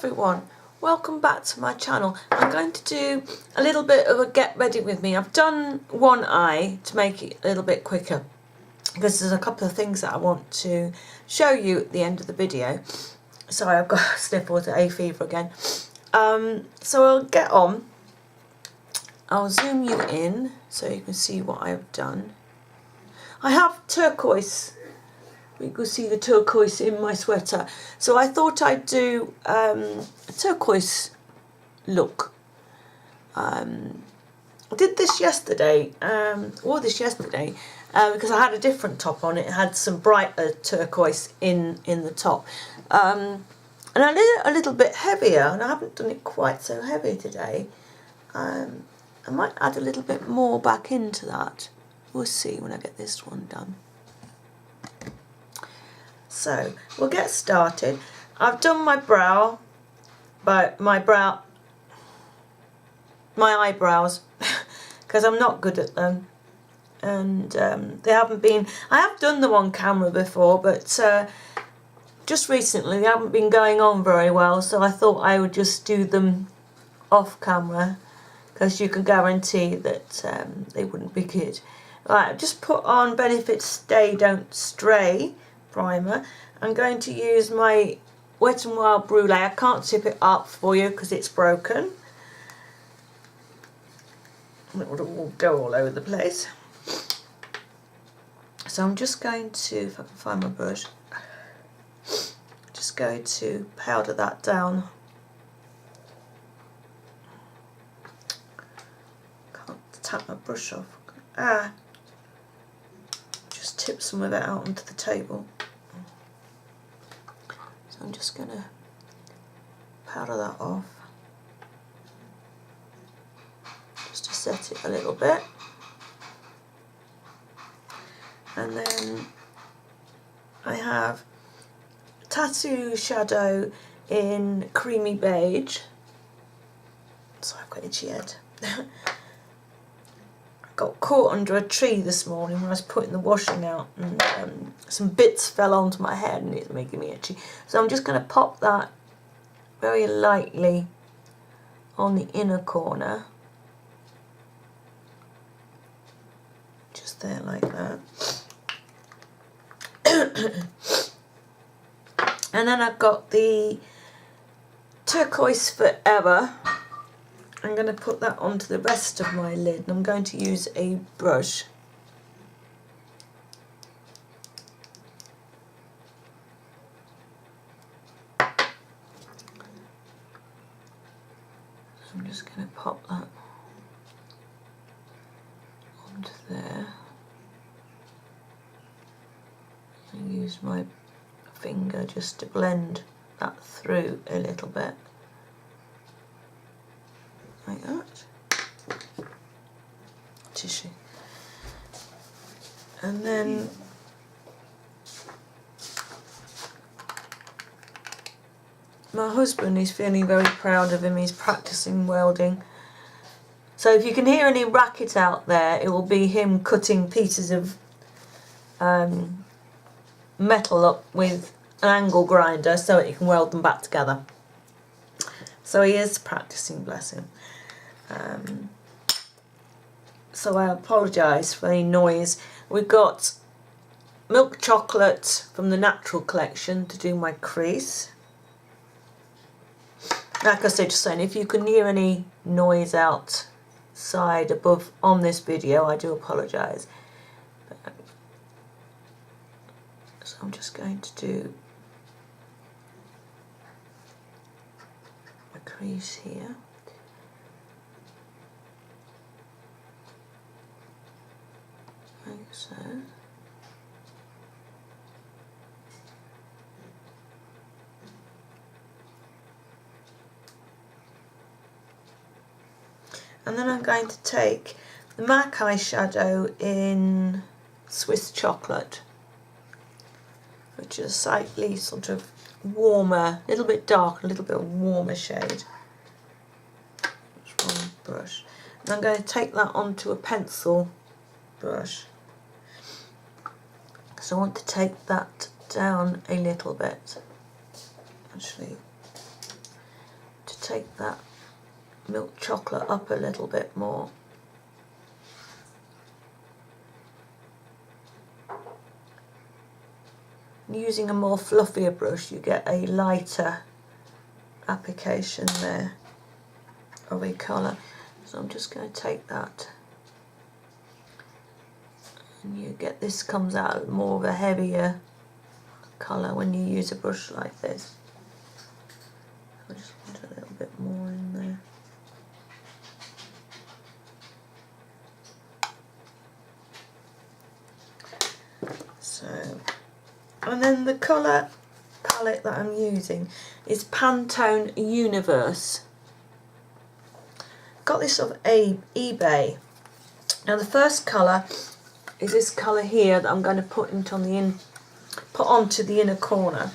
everyone, welcome back to my channel. I'm going to do a little bit of a get ready with me. I've done one eye to make it a little bit quicker because there's a couple of things that I want to show you at the end of the video. Sorry, I've got a sniffle to hay fever again. So I'll get on. I'll zoom you in so you can see what I've done. I have turquoise. You can see the turquoise in my sweater. So I thought I'd do a turquoise look. I did this yesterday, because I had a different top on. It had some brighter turquoise in the top. And I did it a little bit heavier, and I haven't done it quite so heavy today. I might add a little bit more back into that. We'll see when I get this one done. So we'll get started. I've done my brow, but my eyebrows, because I'm not good at them, and they haven't been. I have done them on camera before, but just recently they haven't been going on very well. So I thought I would just do them off camera, because you can guarantee that they wouldn't be good. Right, I've just put on Benefit Stay Don't Stray primer. I'm going to use my Wet n Wild Brulee. I can't tip it up for you because it's broken. It would all go all over the place. So I'm just going to, if I can find my brush, just going to powder that down. Can't tap my brush off. Just tip some of it out onto the table. So I'm just going to powder that off, just to set it a little bit. And then I have Tattoo Shadow in Creamy Beige. Sorry, I've got itchy head. Got caught under a tree this morning when I was putting the washing out, and some bits fell onto my head and it's making me itchy. So I'm just going to pop that very lightly on the inner corner, just there like that. And then I've got the Turquoise Forever. I'm going to put that onto the rest of my lid, and I'm going to use a brush. I'm just going to pop that onto there and use my finger just to blend that through a little bit. Like that. Tissue. And then my husband is feeling very proud of him. He's practicing welding. So if you can hear any racket out there, it will be him cutting pieces of metal up with an angle grinder so that he can weld them back together. So he is practicing, bless him. So I apologise for any noise. We've got milk chocolate from the Natural Collection to do my crease. Like I said, just saying, if you can hear any noise outside above on this video, I do apologise. So I'm just going to do my crease here. Like so. And then I'm going to take the MAC eyeshadow in Swiss Chocolate, which is a slightly sort of warmer, a little bit dark, a little bit warmer shade. Just one brush. And I'm going to take that onto a pencil brush. So I want to take that down a little bit. Actually, take that milk chocolate up a little bit more. Using a more fluffier brush, you get a lighter application there of a colour. So I'm just going to take that, and you get this comes out more of a heavier colour when you use a brush like this. I just want a little bit more in there. So, and then the colour palette that I'm using is Pantone Universe. Got this off eBay. Now the first colour is this colour here that I'm going to put onto the inner corner.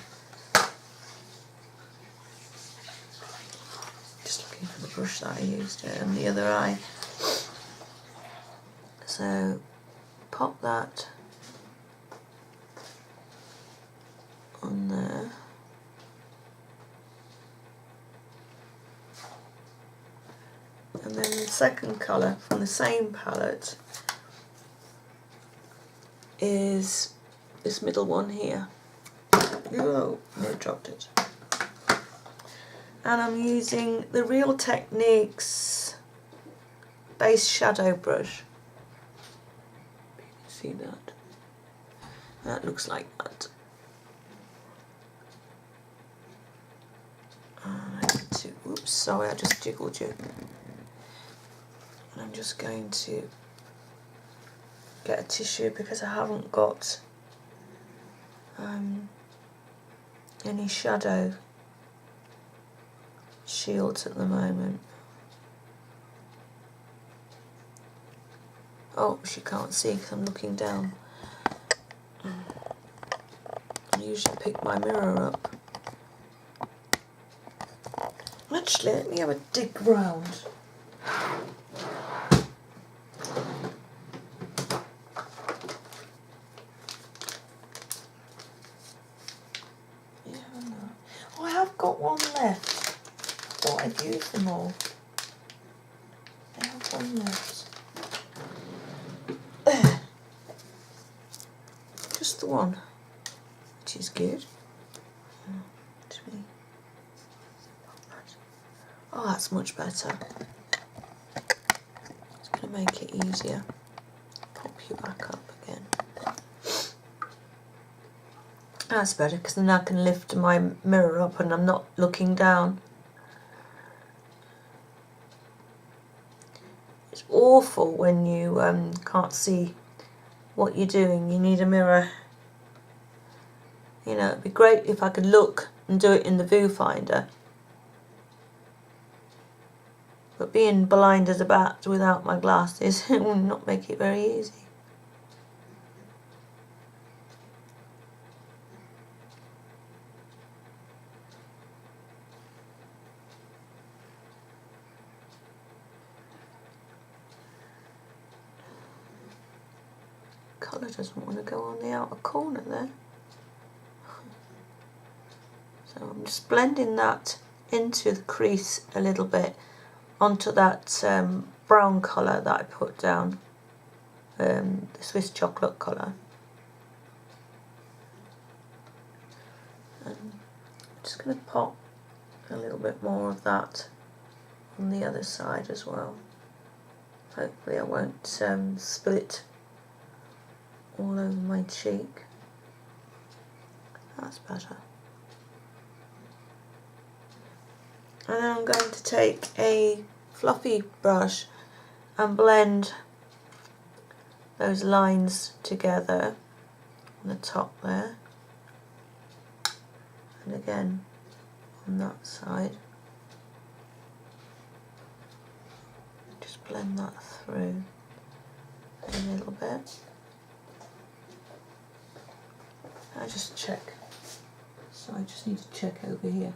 Just looking for the brush that I used on the other eye. So pop that on there. And then the second colour from the same palette is this middle one here. Oh, I dropped it. And I'm using the Real Techniques base shadow brush. You can see that. That looks like that. Oops, sorry, I just jiggled you. And I'm just going to get a tissue because I haven't got any shadow shields at the moment. Oh, she can't see because I'm looking down. I usually pick my mirror up. Actually, let me have a dig round. Oh, I have got one left. I thought I'd use them all. I have one left. There. Just the one, which is good. Oh, that's much better. It's going to make it easier. Pop you back up again. That's better because then I can lift my mirror up and I'm not looking down. It's awful when you can't see what you're doing. You need a mirror. You know, it'd be great if I could look and do it in the viewfinder. But being blind as a bat without my glasses it will not make it very easy. Colour doesn't want to go on the outer corner there. So I'm just blending that into the crease a little bit onto that brown colour that I put down, the Swiss chocolate colour. And I'm just going to pop a little bit more of that on the other side as well. Hopefully I won't spill it all over my cheek. That's better. And then I'm going to take a fluffy brush and blend those lines together on the top there, and again on that side. Just blend that through a little bit. I just check. So I just need to check over here.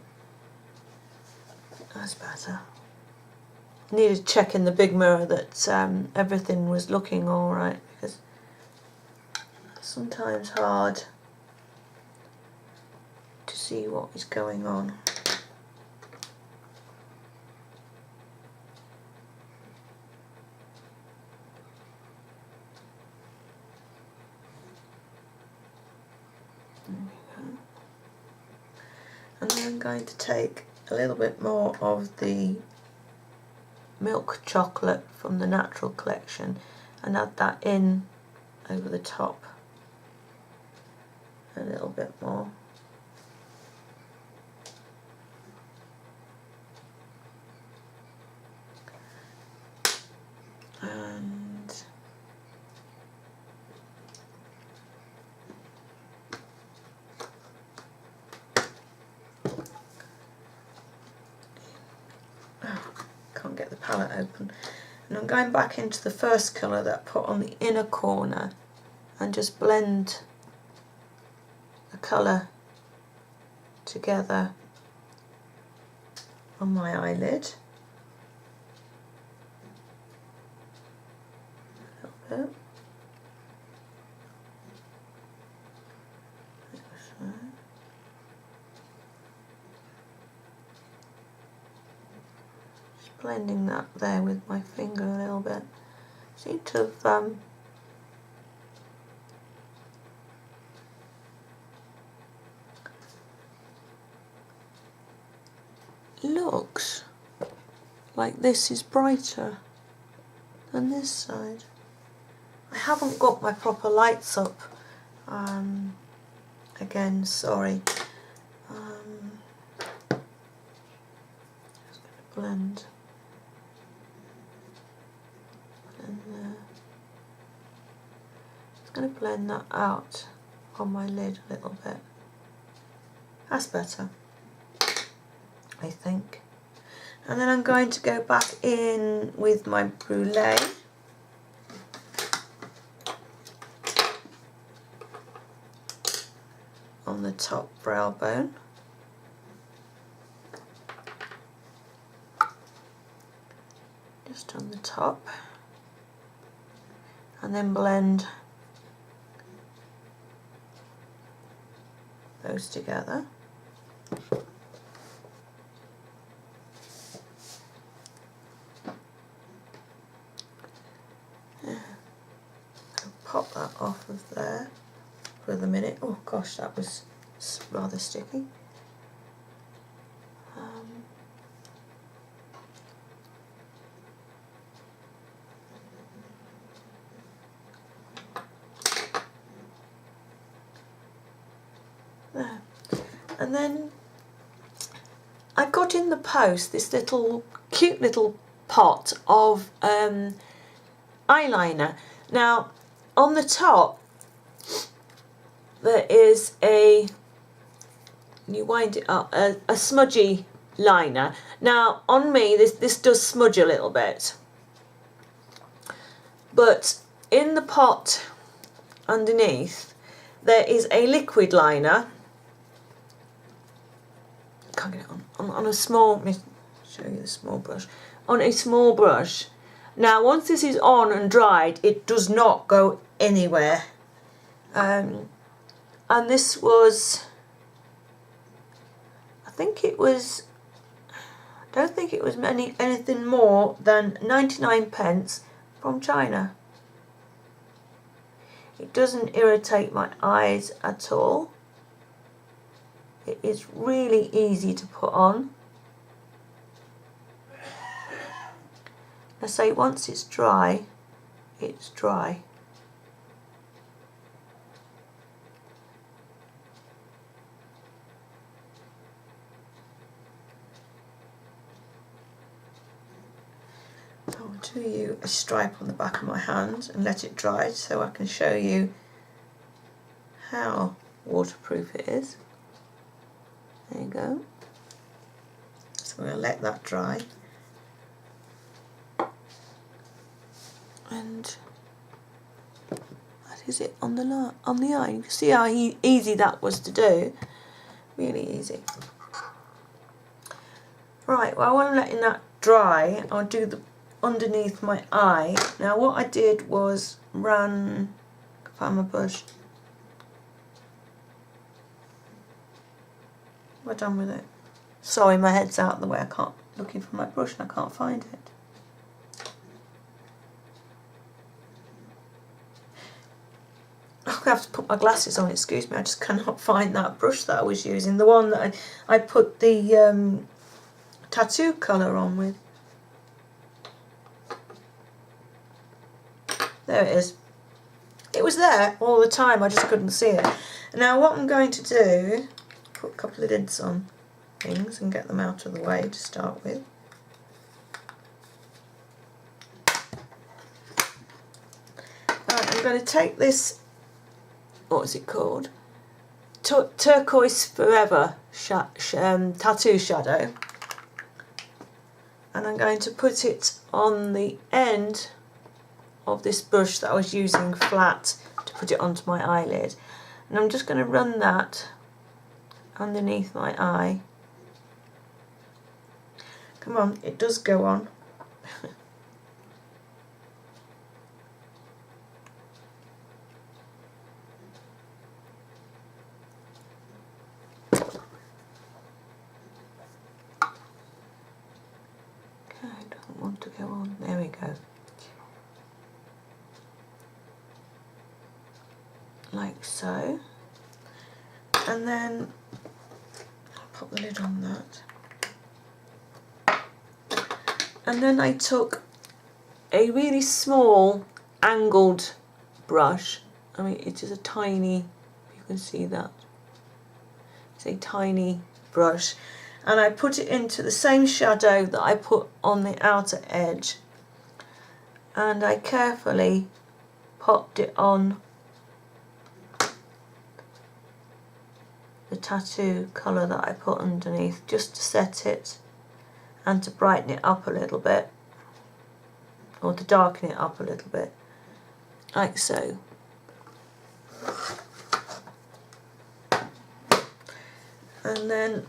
That's better. I needed to check in the big mirror that everything was looking alright, because it's sometimes hard to see what is going on. I'm going to take a little bit more of the milk chocolate from the Natural collection and add that in over the top a little bit more. And can't get the palette open. And I'm going back into the first colour that I put on the inner corner and just blend the colour together on my eyelid. A little bit. Just blending that there with my finger a little bit. Seem to have looks like this is brighter than this side. I haven't got my proper lights up. Again, sorry. Just going to blend there. Just going to blend that out on my lid a little bit. That's better, I think. And then I'm going to go back in with my brulee. On the top brow bone. Just on the top. And then blend those together. Pop that off of there for the minute. Oh gosh, that was rather sticky. There. And then I got in the post this little cute little pot of eyeliner. Now on the top there is a, you wind it up, a smudgy liner. Now on me this does smudge a little bit, but in the pot underneath there is a liquid liner. Can't get it on a small, let me show you the small brush, on a small brush. Now once this is on and dried, it does not go anywhere. And this was, I don't think it was anything more than 99p from China. It doesn't irritate my eyes at all. It is really easy to put on. I say once it's dry, it's dry. I'll do you a stripe on the back of my hand and let it dry so I can show you how waterproof it is. There you go. So I'm going to let that dry. And that is it on the eye. You can see how easy that was to do. Really easy. Right, well, while I'm letting that dry, I'll do the underneath my eye. Now what I did was find my brush. We're done with it. Sorry, my head's out of the way. Looking for my brush and I can't find it. have to put my glasses on, excuse me, I just cannot find that brush that I was using, the one that I put the tattoo colour on with. There it is. It was there all the time, I just couldn't see it. Now what I'm going to do, put a couple of lids on things and get them out of the way to start with. Right, I'm going to take this, what is it called? Turquoise Forever tattoo shadow, and I'm going to put it on the end of this brush that I was using flat to put it onto my eyelid, and I'm just going to run that underneath my eye. Come on, it does go on. I don't want to go on. There we go. Like so. And then I'll put the lid on that. And then I took a really small angled brush. I mean, it is a tiny, if you can see that. It's a tiny brush. And I put it into the same shadow that I put on the outer edge. And I carefully popped it on the tattoo colour that I put underneath, just to set it and to brighten it up a little bit, or to darken it up a little bit, like so. And then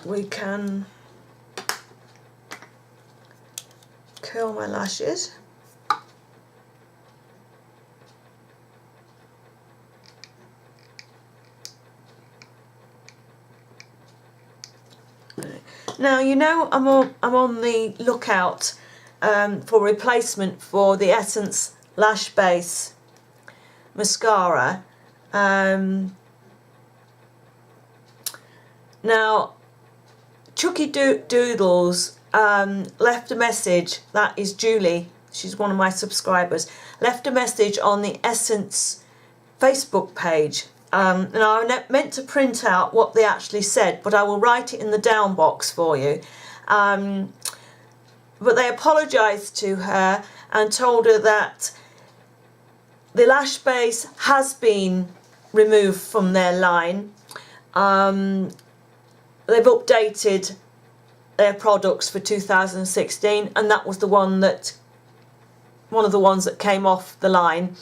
we can curl my lashes. Now you know I'm on the lookout for replacement for the Essence Lash Base mascara. Now Chucky Doodles left a message, that is Julie, she's one of my subscribers, left a message on the Essence Facebook page. Now I meant to print out what they actually said, but I will write it in the down box for you. But they apologised to her and told her that the lash base has been removed from their line. They've updated their products for 2016, and that was one of the ones that came off the line,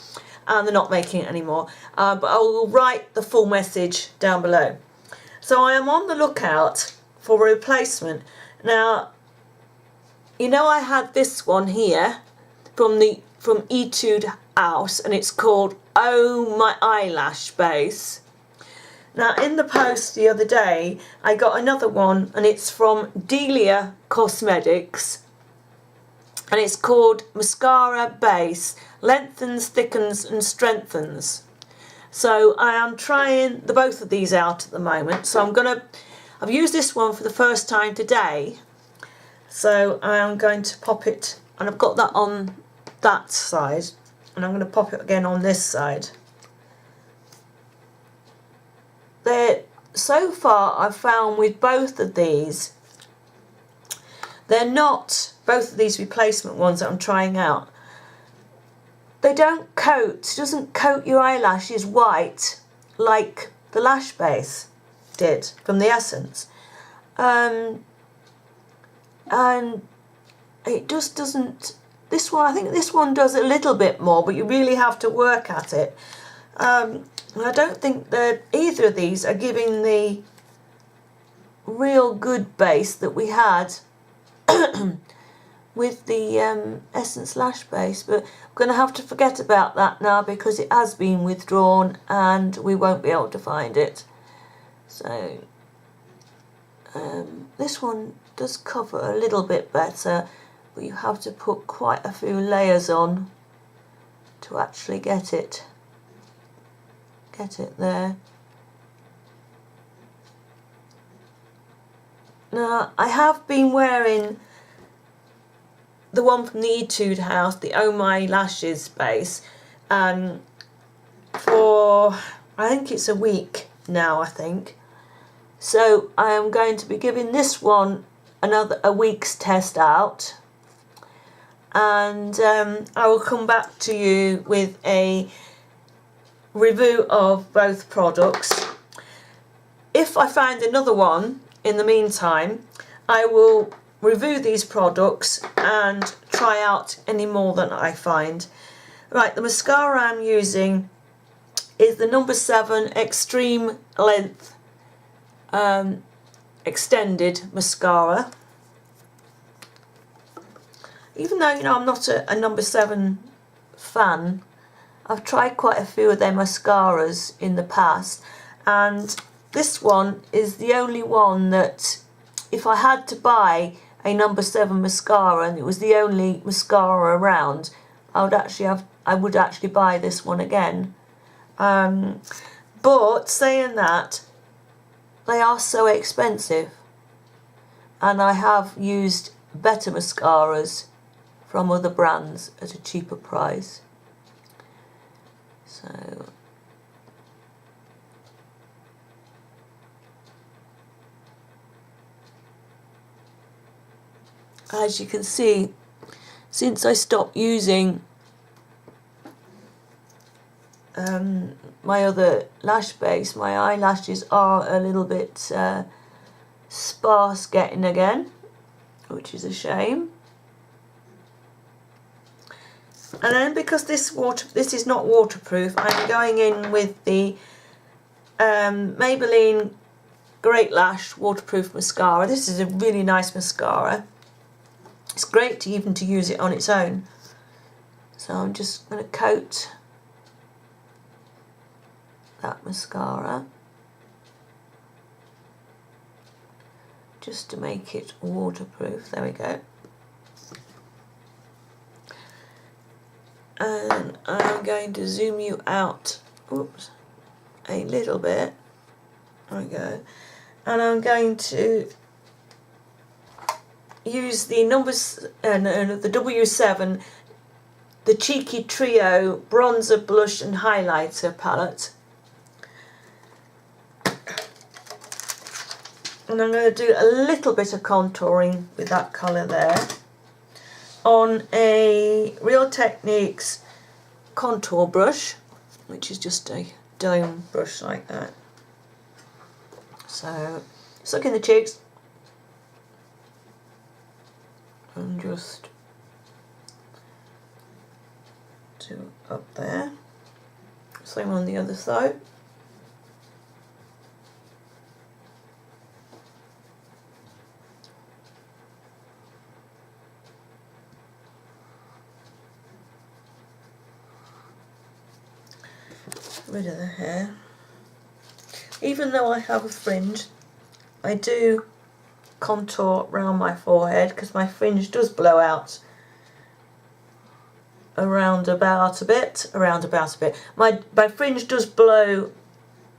and they're not making it anymore. But I will write the full message down below. So I am on the lookout for a replacement. Now, you know I had this one here from Etude House, and it's called Oh My Eyelash Base. Now in the post the other day I got another one, and it's from Delia Cosmetics, and it's called Mascara Base, Lengthens, Thickens and Strengthens. So I am trying both of these out at the moment. So I've used this one for the first time today, so I am going to pop it, and I've got that on that side, and I'm going to pop it again on this side. So far I've found with both of these, they're not, both of these replacement ones that I'm trying out, they don't coat, it doesn't coat your eyelashes white like the lash base did from the Essence. And it just doesn't, this one, I think this one does a little bit more, but you really have to work at it. I don't think that either of these are giving the real good base that we had with the Essence Lash Base, but I'm going to have to forget about that now because it has been withdrawn and we won't be able to find it. So this one does cover a little bit better, but you have to put quite a few layers on to actually get it. get it there. Now, I have been wearing the one from the Etude House, the Oh My Lashes base, for, I think it's a week now, I think. So I am going to be giving this one a week's test out, and I will come back to you with a review of both products. If I find another one in the meantime, I will review these products and try out any more that I find. Right, the mascara I'm using is the number 7 Extreme Length Extended Mascara. Even though, you know, I'm not a number 7 fan, I've tried quite a few of their mascaras in the past, and this one is the only one that, if I had to buy a number 7 mascara and it was the only mascara around, I would actually buy this one again. But saying that, they are so expensive, and I have used better mascaras from other brands at a cheaper price. So as you can see, since I stopped using my other lash base, my eyelashes are a little bit sparse getting again, which is a shame. And then, because this is not waterproof, I'm going in with the Maybelline Great Lash Waterproof Mascara. This is a really nice mascara. It's great to even to use it on its own. So I'm just going to coat that mascara just to make it waterproof. There we go. And I'm going to zoom you out, oops, a little bit. There we go. And I'm going to use the the W7, the Cheeky Trio Bronzer, Blush and Highlighter palette. And I'm going to do a little bit of contouring with that colour there on a Real Techniques contour brush, which is just a dome brush like that. So, suck in the cheeks and just do up there. Same on the other side. Rid of the hair. Even though I have a fringe, I do contour around my forehead because my fringe does blow out around about a bit. My fringe does blow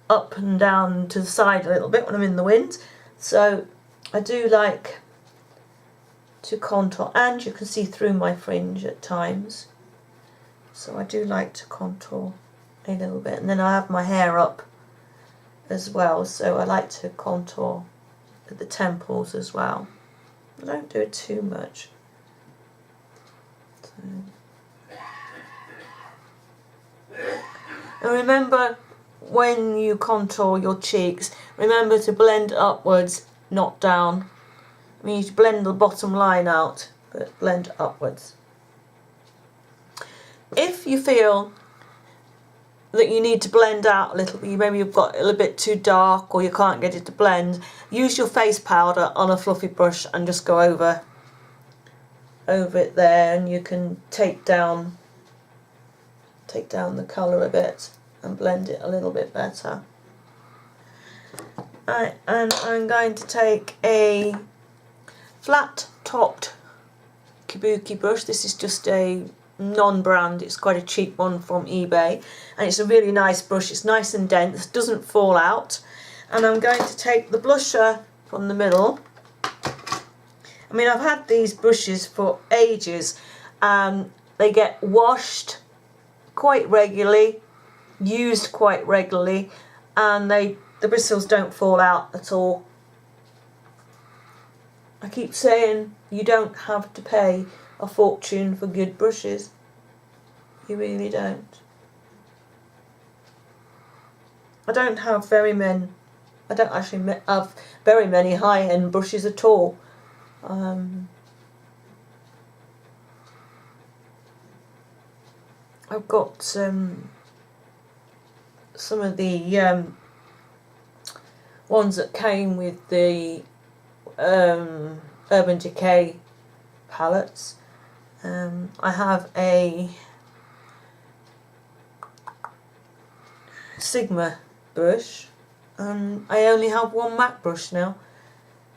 up and down to the side a little bit when I'm in the wind, so I do like to contour, and you can see through my fringe at times, so I do like to contour a little bit. And then I have my hair up as well, so I like to contour at the temples as well. I don't do it too much. So. And remember, when you contour your cheeks, remember to blend upwards, not down. I mean, you blend the bottom line out, but blend upwards. If you feel that you need to blend out a little bit, maybe you've got a little bit too dark or you can't get it to blend, use your face powder on a fluffy brush and just go over it there, and you can take down the colour a bit and blend it a little bit better. Right, and I'm going to take a flat topped kabuki brush. This is just a non-brand, it's quite a cheap one from eBay, and it's a really nice brush. It's nice and dense, doesn't fall out. And I'm going to take the blusher from the middle. I mean, I've had these brushes for ages, and they get washed quite regularly, used quite regularly, and the bristles don't fall out at all. I keep saying you don't have to pay a fortune for good brushes. You really don't. I don't actually have very many high-end brushes at all. I've got some of the ones that came with the Urban Decay palettes. I have a Sigma brush, and I only have one MAC brush now.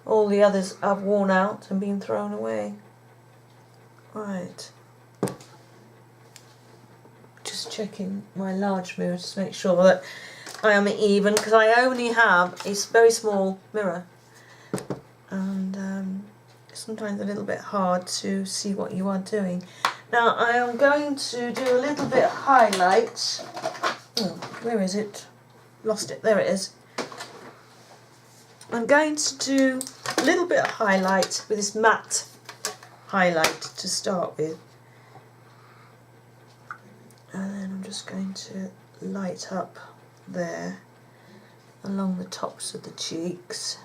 All the others have worn out and been thrown away. Right. Just checking my large mirror to make sure that I am even, because I only have a very small mirror, and it's sometimes a little bit hard to see what you are doing. Now I am going to do a little bit of highlight. Oh, where is it? Lost it. There it is. I'm going to do a little bit of highlight with this matte highlight to start with. And then I'm just going to light up there along the tops of the cheeks.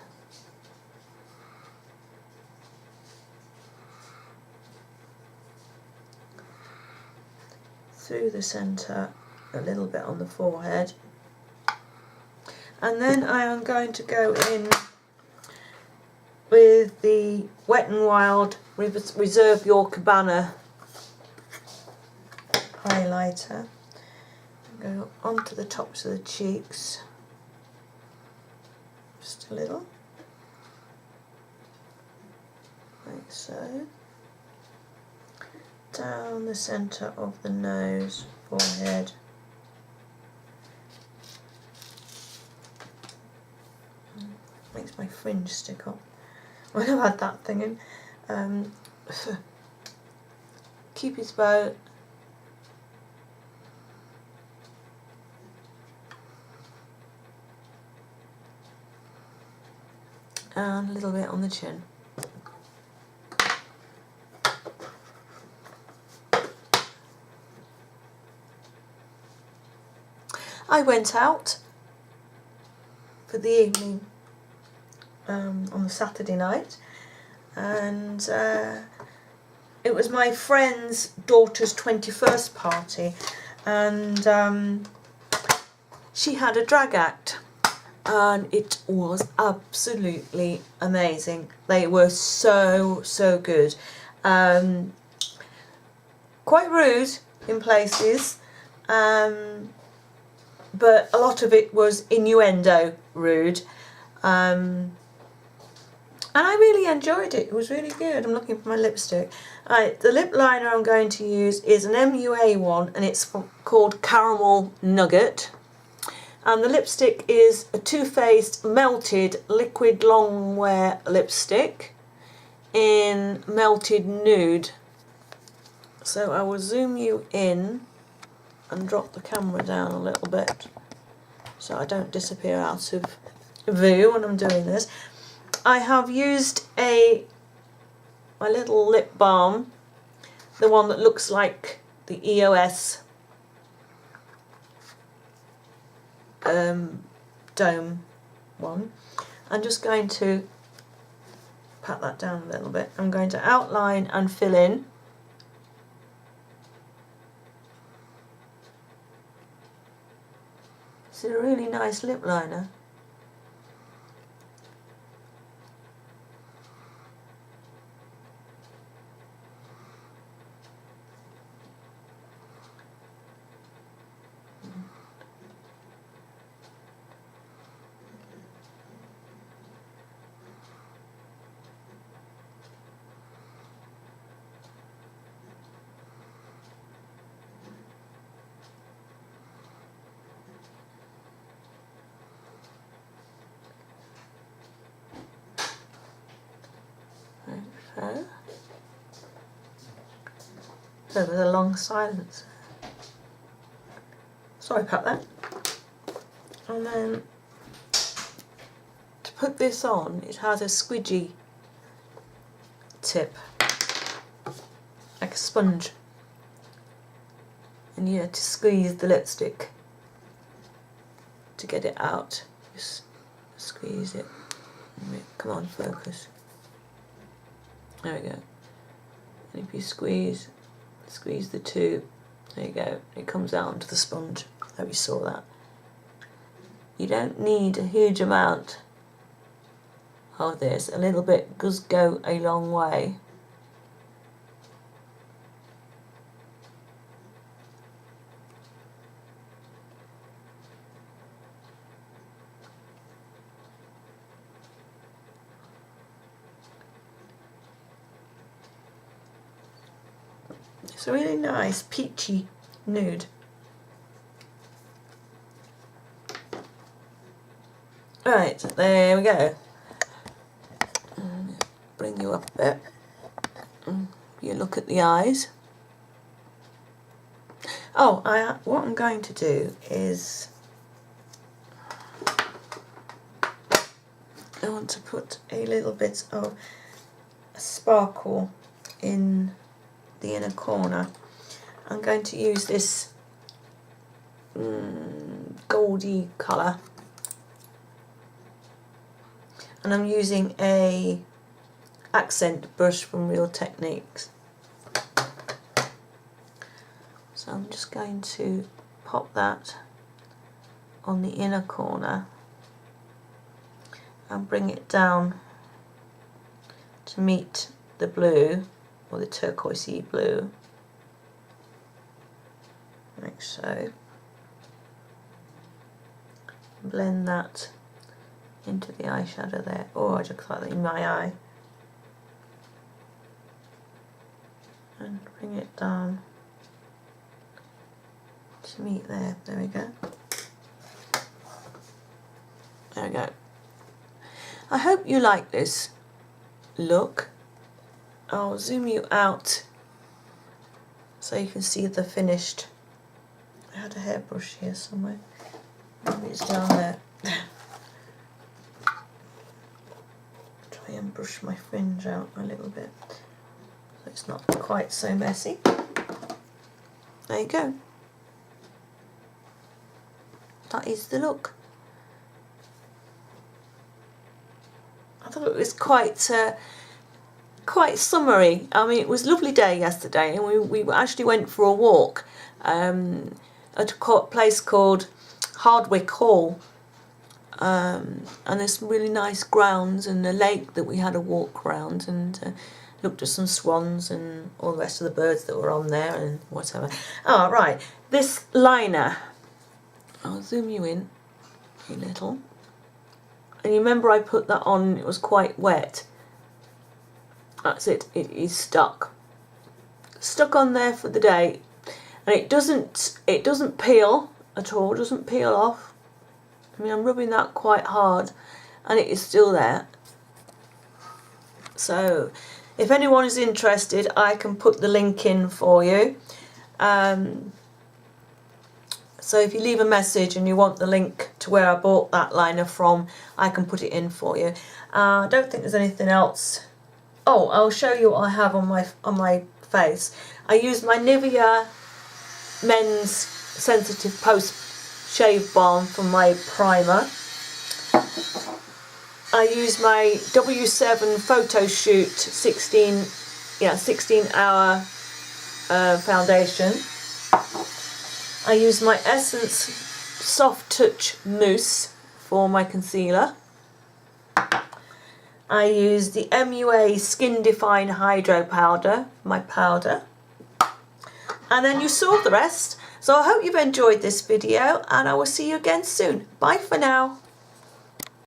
Through the centre, a little bit on the forehead. And then I am going to go in with the Wet n Wild Reserve Your Cabana highlighter. Go onto the tops of the cheeks, just a little, like so. Down the centre of the nose, forehead. Makes my fringe stick up when I've had that thing in. Cupid's bow. And a little bit on the chin. I went out for the evening on the Saturday night, and it was my friend's daughter's 21st party, and she had a drag act, and it was absolutely amazing. They were so good. Quite rude in places, but a lot of it was innuendo rude, and I really enjoyed it. It was really good. I'm looking for my lipstick. Right, the lip liner I'm going to use is an MUA one, and it's called Caramel Nugget. And the lipstick is a Too Faced Melted Liquid Longwear lipstick in Melted Nude. So I will zoom you in and drop the camera down a little bit so I don't disappear out of view when I'm doing this. I have used my little lip balm, the one that looks like the EOS dome one. I'm just going to pat that down a little bit. I'm going to outline and fill in. It's a really nice lip liner. So there was a long silence. Sorry about that. And then to put this on, it has a squidgy tip, like a sponge, and you have to squeeze the lipstick to get it out. Just squeeze it. Come on, focus. There we go. And if you squeeze the tube, there you go, it comes out onto the sponge. Hope you saw that. You don't need a huge amount of this. A little bit does go a long way. It's a really nice peachy nude. Right, there we go. Bring you up a bit. You look at the eyes. Oh, what I'm going to do is I want to put a little bit of sparkle in the inner corner. I'm going to use this goldy colour, and I'm using a accent brush from Real Techniques. So I'm just going to pop that on the inner corner and bring it down to meet the blue, or the turquoisey blue, like so. Blend that into the eyeshadow there. Oh, I just got that in my eye. And bring it down to meet there. There we go. There we go. I hope you like this look. I'll zoom you out so you can see the finished. I had a hairbrush here somewhere. Maybe it's down there. Try and brush my fringe out a little bit so it's not quite so messy. There you go. That is the look. I thought it was quite summery. I mean, it was a lovely day yesterday, and we actually went for a walk at a place called Hardwick Hall, and there's some really nice grounds and a lake that we had a walk around, and looked at some swans and all the rest of the birds that were on there and whatever. Oh, right, this liner, I'll zoom you in a little, and you remember I put that on, it was quite wet. That's it, it is stuck on there for the day, and it doesn't peel at all, doesn't peel off. I mean, I'm rubbing that quite hard and it is still there. So if anyone is interested, I can put the link in for you. So if you leave a message and you want the link to where I bought that liner from, I can put it in for you. I don't think there's anything else. Oh, I'll show you what I have on my face. I use my Nivea Men's Sensitive Post Shave Balm for my primer. I use my W7 Photo Shoot 16 hour foundation. I use my Essence Soft Touch Mousse for my concealer. I use the MUA Skin Define Hydro Powder, my powder. And then you saw the rest. So I hope you've enjoyed this video, and I will see you again soon. Bye for now.